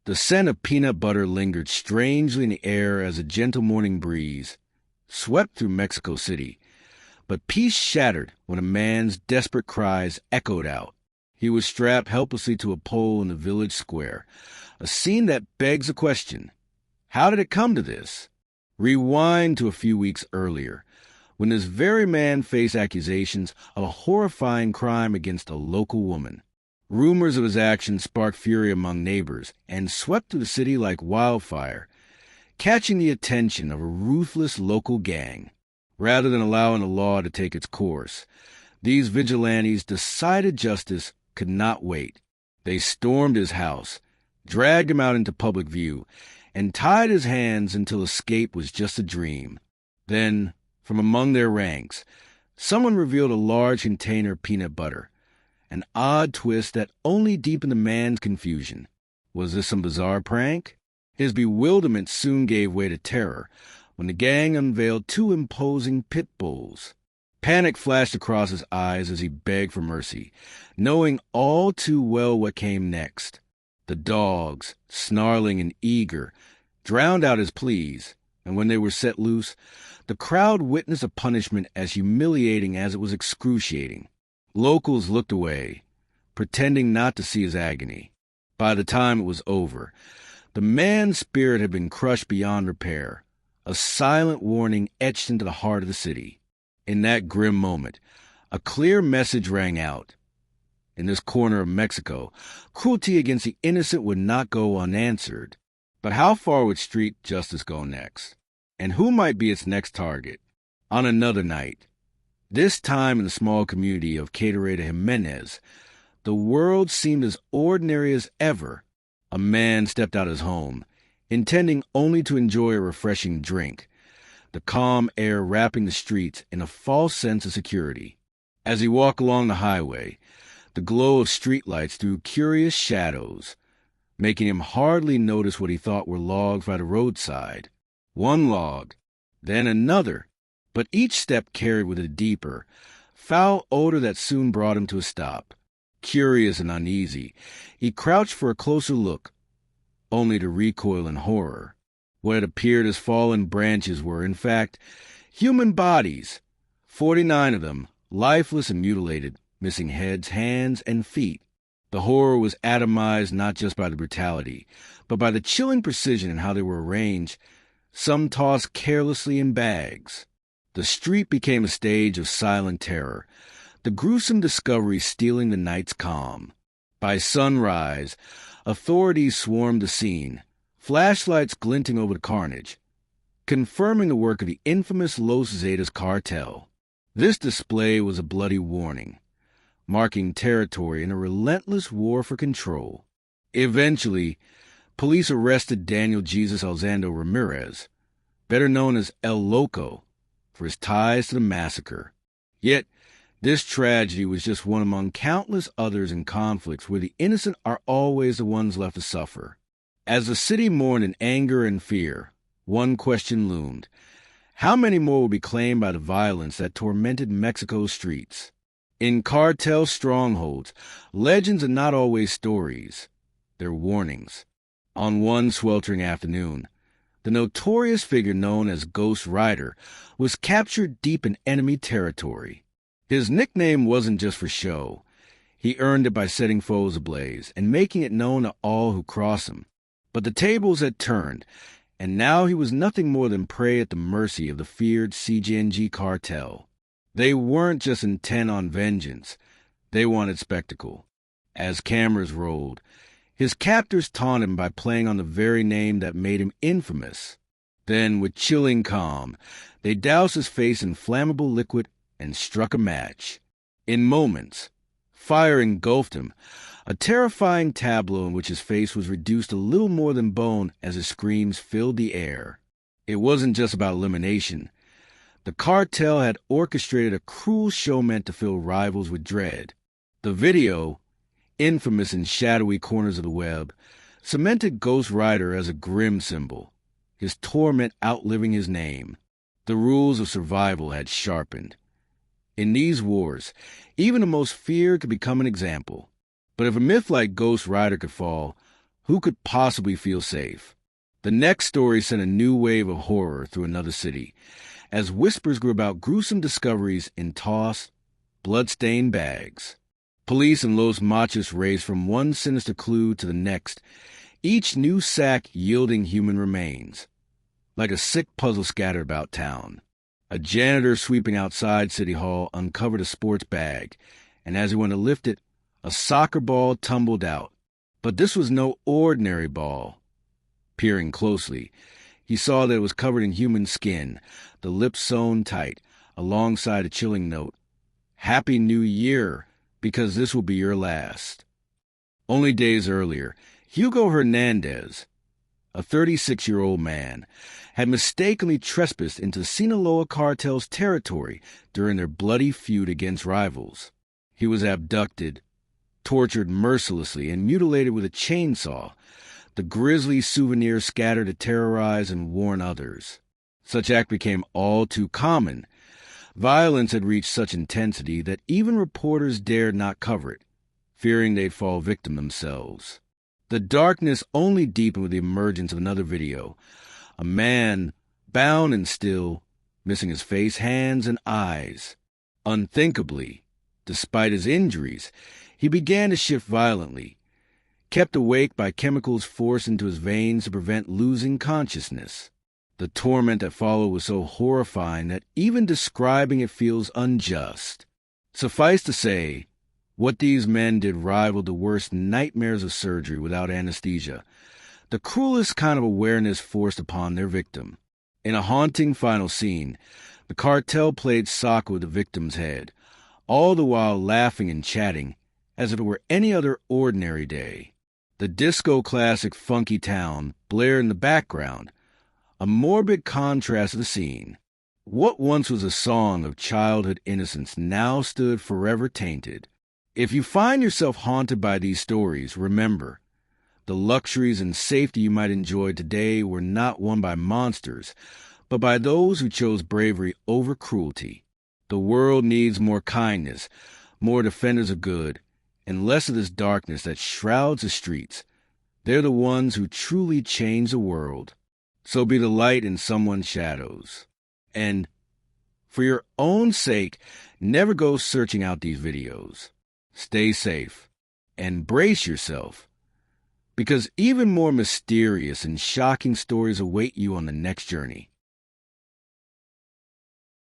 The scent of peanut butter lingered strangely in the air as a gentle morning breeze swept through Mexico City. But peace shattered when a man's desperate cries echoed out. He was strapped helplessly to a pole in the village square, a scene that begs a question. How did it come to this? Rewind to a few weeks earlier, when this very man faced accusations of a horrifying crime against a local woman. Rumors of his actions sparked fury among neighbors and swept through the city like wildfire, catching the attention of a ruthless local gang. Rather than allowing the law to take its course, these vigilantes decided justice could not wait. They stormed his house, dragged him out into public view, and tied his hands until escape was just a dream. Then, from among their ranks, someone revealed a large container of peanut butter, an odd twist that only deepened the man's confusion. Was this some bizarre prank? His bewilderment soon gave way to terror when the gang unveiled two imposing pit bulls. Panic flashed across his eyes as he begged for mercy, knowing all too well what came next. The dogs, snarling and eager, drowned out his pleas, and when they were set loose, the crowd witnessed a punishment as humiliating as it was excruciating. Locals looked away, pretending not to see his agony. By the time it was over, the man's spirit had been crushed beyond repair, a silent warning etched into the heart of the city. In that grim moment, a clear message rang out. In this corner of Mexico, cruelty against the innocent would not go unanswered. But how far would street justice go next? And who might be its next target? On another night, this time in the small community of Cartel Jimenez, the world seemed as ordinary as ever. A man stepped out of his home, intending only to enjoy a refreshing drink, the calm air wrapping the streets in a false sense of security. As he walked along the highway, the glow of streetlights threw curious shadows, making him hardly notice what he thought were logs by the roadside. One log, then another, but each step carried with it a deeper, foul odor that soon brought him to a stop. Curious and uneasy, he crouched for a closer look, only to recoil in horror. What had appeared as fallen branches were, in fact, human bodies, 49 of them, lifeless and mutilated, missing heads, hands, and feet. The horror was atomized not just by the brutality, but by the chilling precision in how they were arranged, some tossed carelessly in bags. The street became a stage of silent terror, the gruesome discovery stealing the night's calm. By sunrise, authorities swarmed the scene, flashlights glinting over the carnage, confirming the work of the infamous Los Zetas cartel. This display was a bloody warning, marking territory in a relentless war for control. Eventually, police arrested Daniel Jesus Alzando Ramirez, better known as El Loco, for his ties to the massacre. Yet, this tragedy was just one among countless others in conflicts where the innocent are always the ones left to suffer. As the city mourned in anger and fear, one question loomed. How many more would be claimed by the violence that tormented Mexico's streets? In cartel strongholds, legends are not always stories. They're warnings. On one sweltering afternoon, the notorious figure known as Ghost Rider was captured deep in enemy territory. His nickname wasn't just for show. He earned it by setting foes ablaze and making it known to all who crossed him. But the tables had turned, and now he was nothing more than prey at the mercy of the feared CJNG cartel. They weren't just intent on vengeance. They wanted spectacle. As cameras rolled, his captors taunted him by playing on the very name that made him infamous. Then, with chilling calm, they doused his face in flammable liquid and struck a match. In moments, fire engulfed him, a terrifying tableau in which his face was reduced to little more than bone as his screams filled the air. It wasn't just about elimination. The cartel had orchestrated a cruel show meant to fill rivals with dread. The video, infamous in shadowy corners of the web, cemented Ghost Rider as a grim symbol, his torment outliving his name. The rules of survival had sharpened. In these wars, even the most feared could become an example. But if a myth like Ghost Rider could fall, Who could possibly feel safe? The next story sent a new wave of horror through another city, as whispers grew about gruesome discoveries in tossed, blood-stained bags. Police in Los Machos raced from one sinister clue to the next, each new sack yielding human remains. Like a sick puzzle scattered about town. A janitor sweeping outside City Hall uncovered a sports bag, and as he went to lift it, a soccer ball tumbled out. But this was no ordinary ball. Peering closely, he saw that it was covered in human skin, the lips sewn tight, alongside a chilling note. Happy New Year, because this will be your last. Only days earlier, Hugo Hernandez, a 36-year-old man, had mistakenly trespassed into Sinaloa Cartel's territory during their bloody feud against rivals. He was abducted, tortured mercilessly, and mutilated with a chainsaw, the grisly souvenir scattered to terrorize and warn others. Such act became all too common. Violence had reached such intensity that even reporters dared not cover it, fearing they'd fall victim themselves. The darkness only deepened with the emergence of another video. A man, bound and still, missing his face, hands, and eyes. Unthinkably, despite his injuries, he began to shift violently, kept awake by chemicals forced into his veins to prevent losing consciousness. The torment that followed was so horrifying that even describing it feels unjust. Suffice to say, what these men did rivaled the worst nightmares of surgery without anesthesia, the cruelest kind of awareness forced upon their victim. In a haunting final scene, the cartel played soccer with the victim's head, all the while laughing and chatting as if it were any other ordinary day. The disco classic Funky Town blared in the background, a morbid contrast to the scene. What once was a song of childhood innocence now stood forever tainted. If you find yourself haunted by these stories, remember, the luxuries and safety you might enjoy today were not won by monsters, but by those who chose bravery over cruelty. The world needs more kindness, more defenders of good, and less of this darkness that shrouds the streets. They're the ones who truly change the world. So be the light in someone's shadows. And, for your own sake, never go searching out these videos. Stay safe, and brace yourself, because even more mysterious and shocking stories await you on the next journey.